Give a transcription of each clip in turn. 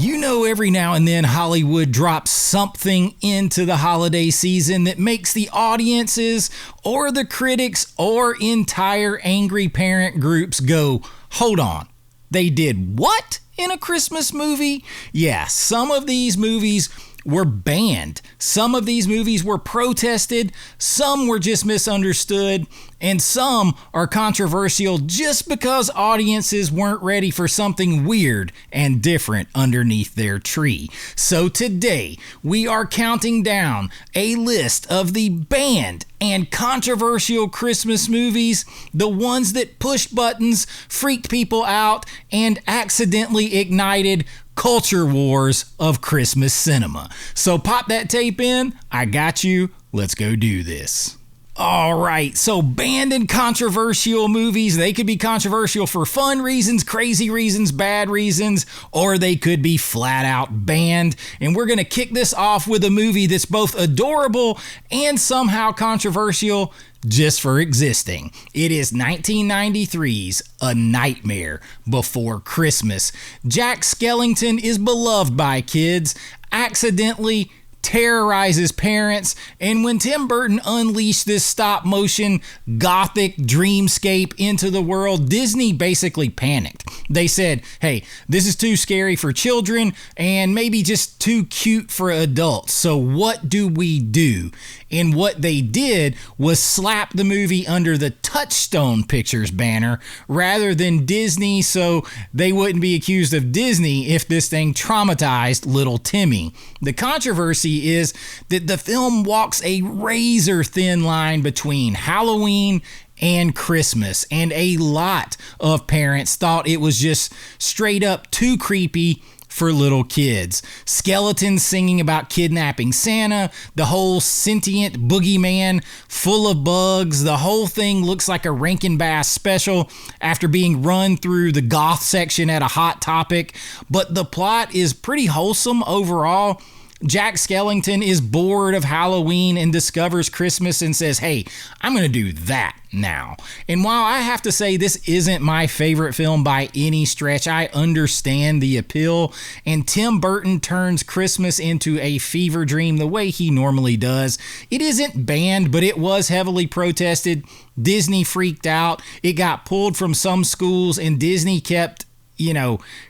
You know, every now and then Hollywood drops something into the holiday season that makes the audiences or the critics or entire angry parent groups go, hold on, they did what in a Christmas movie? Yeah, some of these movies were banned. Some of these movies were protested. Some were just misunderstood. And some are controversial just because audiences weren't ready for something weird and different underneath their tree. So today, we are counting down a list of the banned and controversial Christmas movies, the ones that pushed buttons, freaked people out, and accidentally ignited culture wars of Christmas cinema. So pop that tape in. I got you. Let's go do this. All right, so banned and controversial movies, they could be controversial for fun reasons, crazy reasons, bad reasons, or they could be flat out banned. And we're going to kick this off with a movie that's both adorable and somehow controversial just for existing. It is 1993's A Nightmare Before Christmas. Jack Skellington is beloved by kids, accidentally terrorizes parents, and when Tim Burton unleashed this stop-motion gothic dreamscape into the world, Disney basically panicked. They said, hey, this is too scary for children and maybe just too cute for adults, so what do we do? And what they did was slap the movie under the Touchstone Pictures banner rather than Disney, so they wouldn't be accused of Disney if this thing traumatized little Timmy. The controversy is that the film walks a razor-thin line between Halloween and Christmas, and a lot of parents thought it was just straight up too creepy for little kids. Skeletons singing about kidnapping Santa, the whole sentient boogeyman full of bugs, the whole thing looks like a Rankin Bass special after being run through the goth section at a Hot Topic, but the plot is pretty wholesome overall. Jack Skellington is bored of Halloween and discovers Christmas and says, hey, I'm going to do that now. And while I have to say this isn't my favorite film by any stretch, I understand the appeal. And Tim Burton turns Christmas into a fever dream the way he normally does. It isn't banned, but it was heavily protested. Disney freaked out. It got pulled from some schools, and Disney kept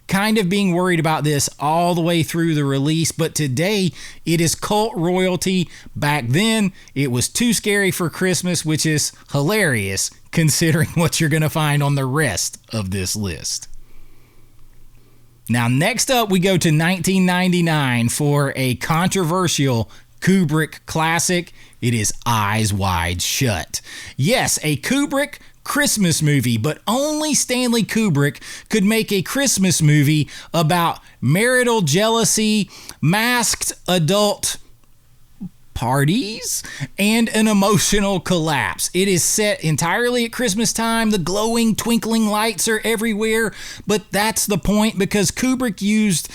kind of being worried about this all the way through the release, but today it is cult royalty. Back then, it was too scary for Christmas, which is hilarious considering what you're going to find on the rest of this list. Now, next up, we go to 1999 for a controversial Kubrick classic. It is Eyes Wide Shut. Yes, a Kubrick Christmas movie, but only Stanley Kubrick could make a Christmas movie about marital jealousy, masked adult parties, and an emotional collapse. It is set entirely at Christmas time. The glowing, twinkling lights are everywhere, but that's the point because Kubrick used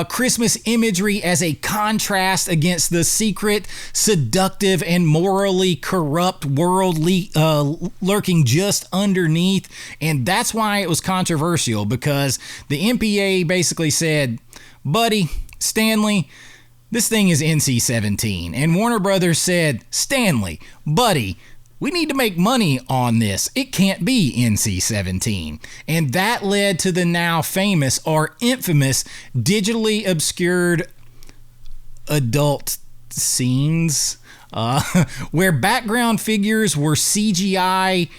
Christmas imagery as a contrast against the secret, seductive, and morally corrupt world lurking just underneath, and that's why it was controversial because the MPAA basically said, buddy, Stanley, this thing is NC-17, and Warner Brothers said, Stanley, buddy, we need to make money on this. It can't be NC-17. And that led to the now famous or infamous digitally obscured adult scenes where background figures were CGI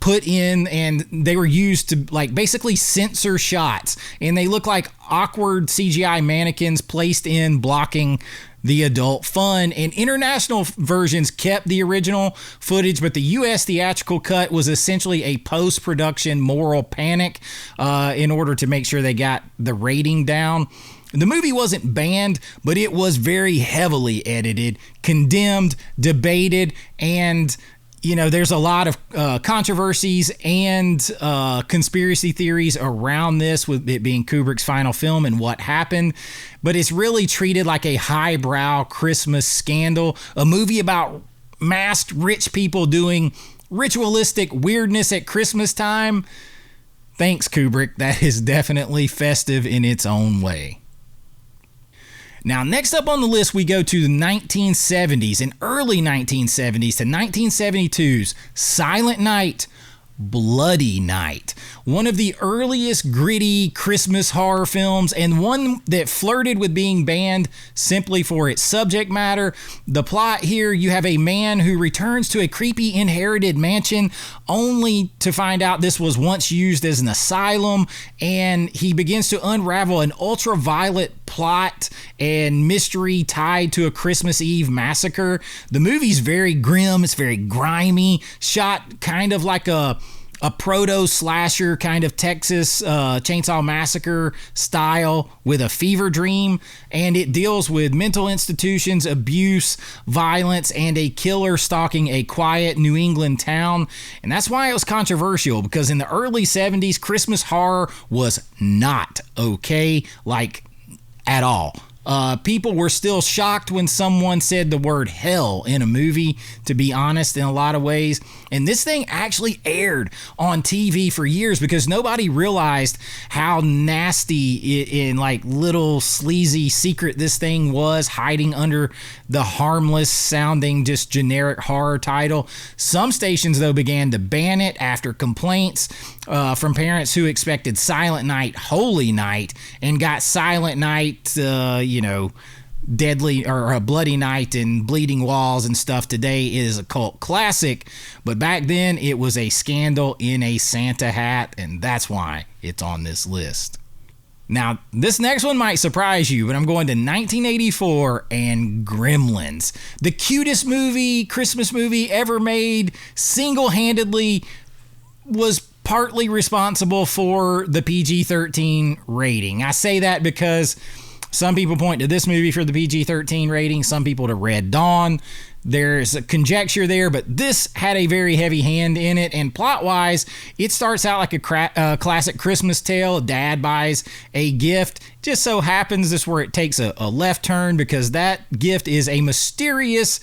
put in, and they were used to basically censor shots, and they look like awkward CGI mannequins placed in blocking the adult fun. And international versions kept the original footage, but the US theatrical cut was essentially a post-production moral panic in order to make sure they got the rating down. The movie wasn't banned, but it was very heavily edited, condemned, debated, and there's a lot of controversies and conspiracy theories around this, with it being Kubrick's final film and what happened. But it's really treated like a highbrow Christmas scandal, a movie about masked rich people doing ritualistic weirdness at Christmas time. Thanks, Kubrick. That is definitely festive in its own way. Now, next up on the list, we go to the 1970s and early 1970s to 1972's Silent Night, Bloody Night. One of the earliest gritty Christmas horror films, and one that flirted with being banned simply for its subject matter. The plot here, you have a man who returns to a creepy inherited mansion only to find out this was once used as an asylum, and he begins to unravel an ultraviolet plot and mystery tied to a Christmas Eve massacre. The movie's very grim, it's very grimy, shot kind of like a proto-slasher kind of Texas Chainsaw Massacre style with a fever dream, and it deals with mental institutions, abuse, violence, and a killer stalking a quiet New England town. And that's why it was controversial, because in the early 70s, Christmas horror was not okay, like at all. People were still shocked when someone said the word hell in a movie, to be honest, in a lot of ways. And this thing actually aired on TV for years because nobody realized how nasty and like little sleazy secret this thing was, hiding under the harmless sounding just generic horror title. Some stations, though, began to ban it after complaints from parents who expected Silent Night, Holy Night, and got Silent Night, Deadly or Bloody Night and Bleeding Walls and stuff. Today is a cult classic, but back then it was a scandal in a Santa hat, and that's why it's on this list. Now, this next one might surprise you, but I'm going to 1984 and Gremlins. The cutest Christmas movie ever made, single-handedly was partly responsible for the PG-13 rating. I say that because some people point to this movie for the PG-13 rating, some people to Red Dawn. There's a conjecture there, but this had a very heavy hand in it, and plot-wise, it starts out like a classic Christmas tale. Dad buys a gift. Just so happens this is where it takes a left turn, because that gift is a mysterious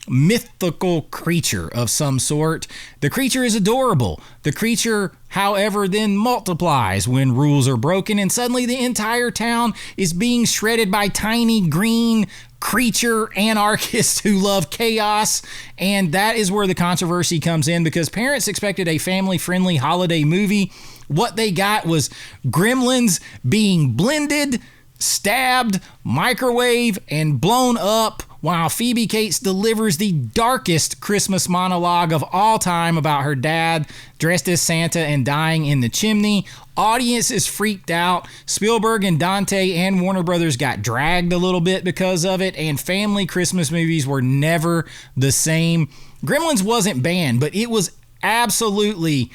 mythical creature of some sort. The creature is adorable. The creature, however, then multiplies when rules are broken, and suddenly the entire town is being shredded by tiny green creature anarchists who love chaos. And that is where the controversy comes in, because parents expected a family-friendly holiday movie. What they got was Gremlins being blended, stabbed, microwave, and blown up, while Phoebe Cates delivers the darkest Christmas monologue of all time about her dad dressed as Santa and dying in the chimney. Audience is freaked out. Spielberg and Dante and Warner Brothers got dragged a little bit because of it, and family Christmas movies were never the same. Gremlins wasn't banned, but it was absolutely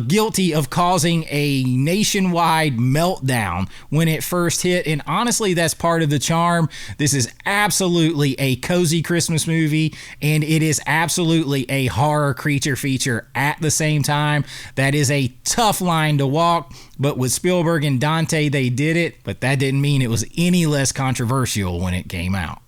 guilty of causing a nationwide meltdown when it first hit, and honestly, that's part of the charm. This is absolutely a cozy Christmas movie, and it is absolutely a horror creature feature at the same time. That is a tough line to walk, but with Spielberg and Dante, they did it, but that didn't mean it was any less controversial when it came out.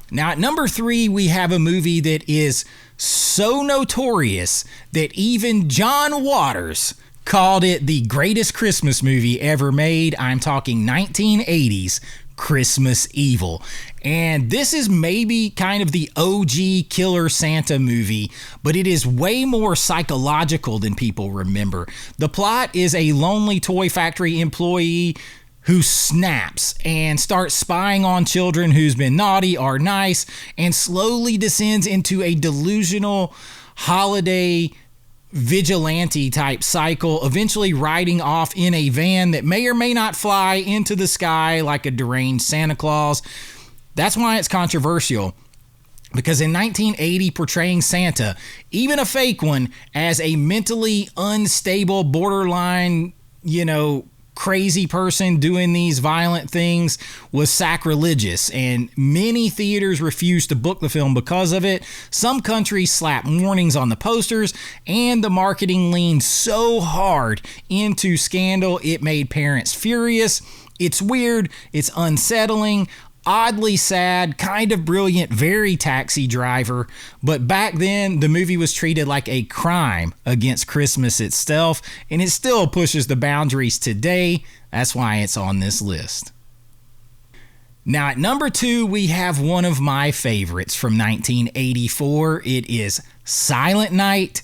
Now, at number 3, we have a movie that is so notorious that even John Waters called it the greatest Christmas movie ever made. I'm talking 1980's Christmas Evil. And this is maybe kind of the OG Killer Santa movie, but it is way more psychological than people remember. The plot is a lonely toy factory employee who snaps and starts spying on children who's been naughty or nice, and slowly descends into a delusional holiday vigilante type cycle, eventually riding off in a van that may or may not fly into the sky like a deranged Santa Claus. That's why it's controversial, because in 1980, portraying Santa, even a fake one, as a mentally unstable, borderline, crazy person doing these violent things was sacrilegious, and many theaters refused to book the film because of it. Some countries slapped warnings on the posters, and the marketing leaned so hard into scandal it made parents furious. It's weird, it's unsettling, oddly sad, kind of brilliant, very Taxi Driver, but back then the movie was treated like a crime against Christmas itself, and it still pushes the boundaries today. That's why it's on this list. Now, at number 2, we have one of my favorites from 1984. It is Silent Night,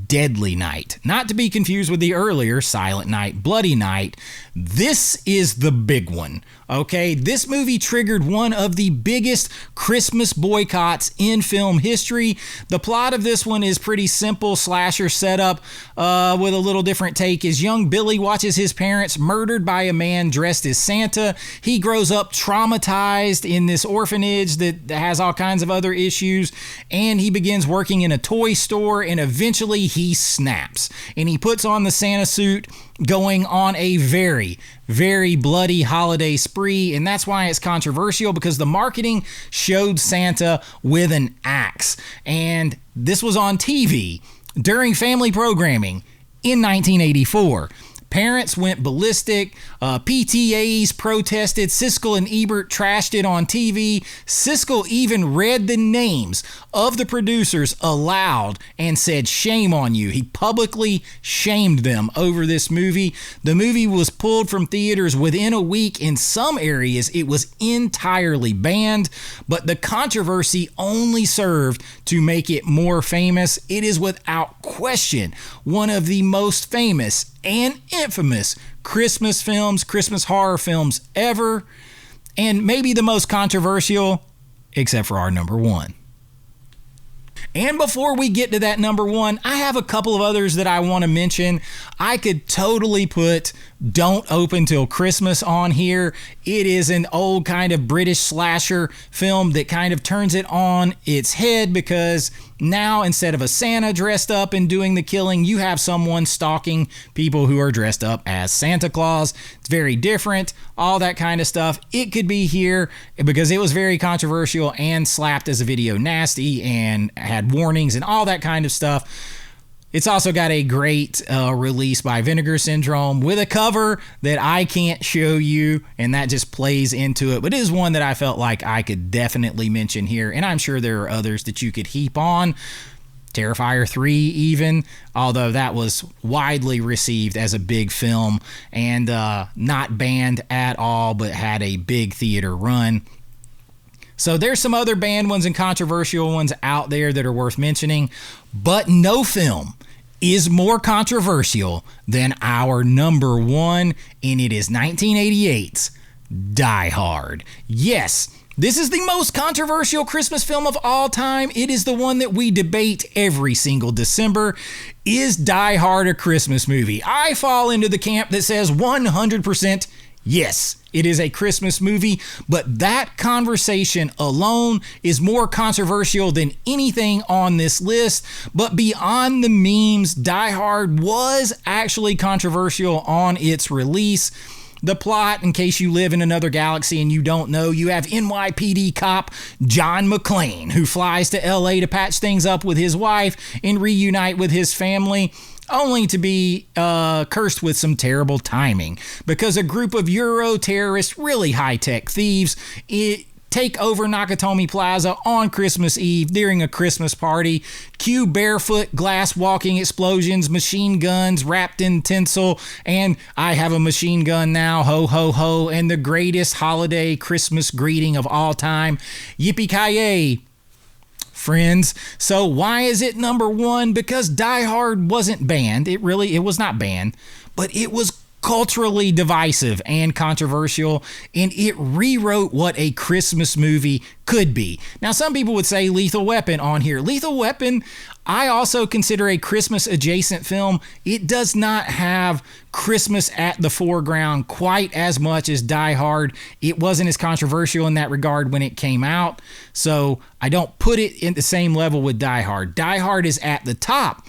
Deadly Night. Not to be confused with the earlier Silent Night, Bloody Night. This is the big one, okay? This movie triggered one of the biggest Christmas boycotts in film history. The plot of this one is pretty simple, slasher setup with a little different take. As young Billy watches his parents murdered by a man dressed as Santa. He grows up traumatized in this orphanage that has all kinds of other issues, and he begins working in a toy store, and eventually he snaps and he puts on the Santa suit, going on a very, very bloody holiday spree. And that's why it's controversial, because the marketing showed Santa with an axe. And this was on TV during family programming in 1984. Parents went ballistic. PTAs protested. Siskel and Ebert trashed it on TV. Siskel even read the names of the producers aloud and said, "Shame on you." He publicly shamed them over this movie. The movie was pulled from theaters within a week. In some areas, it was entirely banned, but the controversy only served to make it more famous. It is without question one of the most famous and infamous Christmas films, Christmas horror films ever, and maybe the most controversial, except for our number 1. And before we get to that number 1, I have a couple of others that I want to mention. I could totally put Don't Open Till Christmas on here. It is an old kind of British slasher film that kind of turns it on its head, because now instead of a Santa dressed up and doing the killing, you have someone stalking people who are dressed up as Santa Claus. It's very different, all that kind of stuff. It could be here because it was very controversial and slapped as a video nasty and had warnings and all that kind of stuff. It's also got a great release by Vinegar Syndrome with a cover that I can't show you, and that just plays into it. But it is one that I felt like I could definitely mention here, and I'm sure there are others that you could heap on. Terrifier 3 even, although that was widely received as a big film and not banned at all, but had a big theater run. So there's some other banned ones and controversial ones out there that are worth mentioning, but no film is more controversial than our number 1, and it is 1988's Die Hard. Yes, this is the most controversial Christmas film of all time. It is the one that we debate every single December. Is Die Hard a Christmas movie? I fall into the camp that says 100% yes, it is a Christmas movie, but that conversation alone is more controversial than anything on this list. But beyond the memes, Die Hard was actually controversial on its release. The plot, in case you live in another galaxy and you don't know, you have NYPD cop John McClane, who flies to LA to patch things up with his wife and reunite with his family, only to be cursed with some terrible timing because a group of Euro terrorists, really high-tech thieves, take over Nakatomi Plaza on Christmas Eve during a Christmas party. Cue barefoot glass walking explosions, machine guns wrapped in tinsel, and I have a machine gun now, ho ho ho, and the greatest holiday Christmas greeting of all time, yippee-ki-yay, friends. So why is it number 1? Because Die Hard wasn't banned. It was not banned, but it was culturally divisive and controversial, and it rewrote what a Christmas movie could be. Now, some people would say Lethal Weapon on here. Lethal Weapon, I also consider a Christmas adjacent film. It does not have Christmas at the foreground quite as much as Die Hard. It wasn't as controversial in that regard when it came out, so I don't put it in the same level with Die Hard. Die Hard is at the top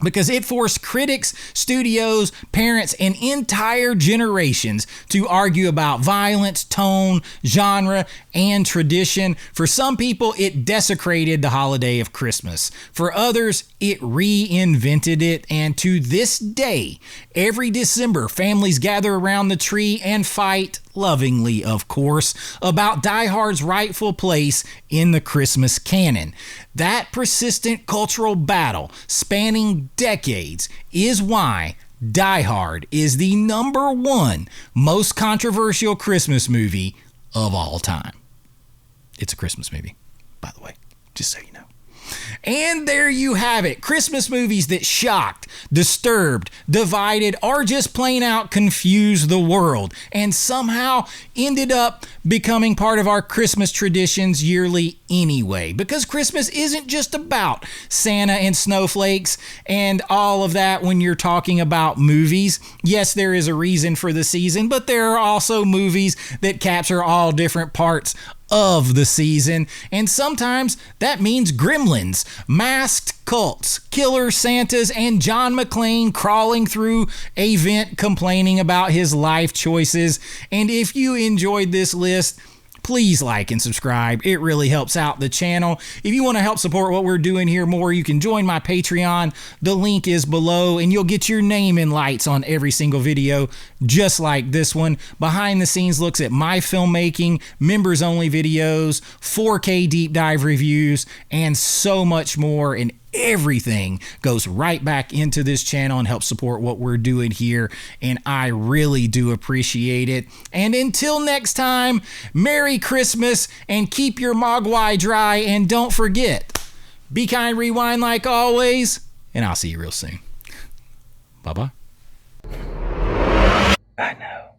because it forced critics, studios, parents, and entire generations to argue about violence, tone, genre, and tradition. For some people, it desecrated the holiday of Christmas. For others, it reinvented it, and to this day, every December, families gather around the tree and fight, lovingly of course, about Die Hard's rightful place in the Christmas canon. That persistent cultural battle, spanning decades, is why Die Hard is the number 1 most controversial Christmas movie of all time. It's a Christmas movie, by the way, just so you know. And there you have it. Christmas movies that shocked, disturbed, divided, or just plain out confused the world and somehow ended up becoming part of our Christmas traditions yearly anyway. Because Christmas isn't just about Santa and snowflakes and all of that when you're talking about movies. Yes, there is a reason for the season, but there are also movies that capture all different parts of the season, and sometimes that means gremlins, masked cults, killer Santas, and John McClane crawling through a vent complaining about his life choices. And if you enjoyed this list, please like and subscribe. It really helps out the channel. If you want to help support what we're doing here more, you can join my Patreon. The link is below, and you'll get your name in lights on every single video, just like this one. Behind the scenes looks at my filmmaking, members only videos, 4K deep dive reviews, and so much more. And everything goes right back into this channel and helps support what we're doing here, and I really do appreciate it. And until next time, Merry Christmas and keep your mogwai dry, and don't forget, be kind, rewind like always, and I'll see you real soon. Bye-bye. I know.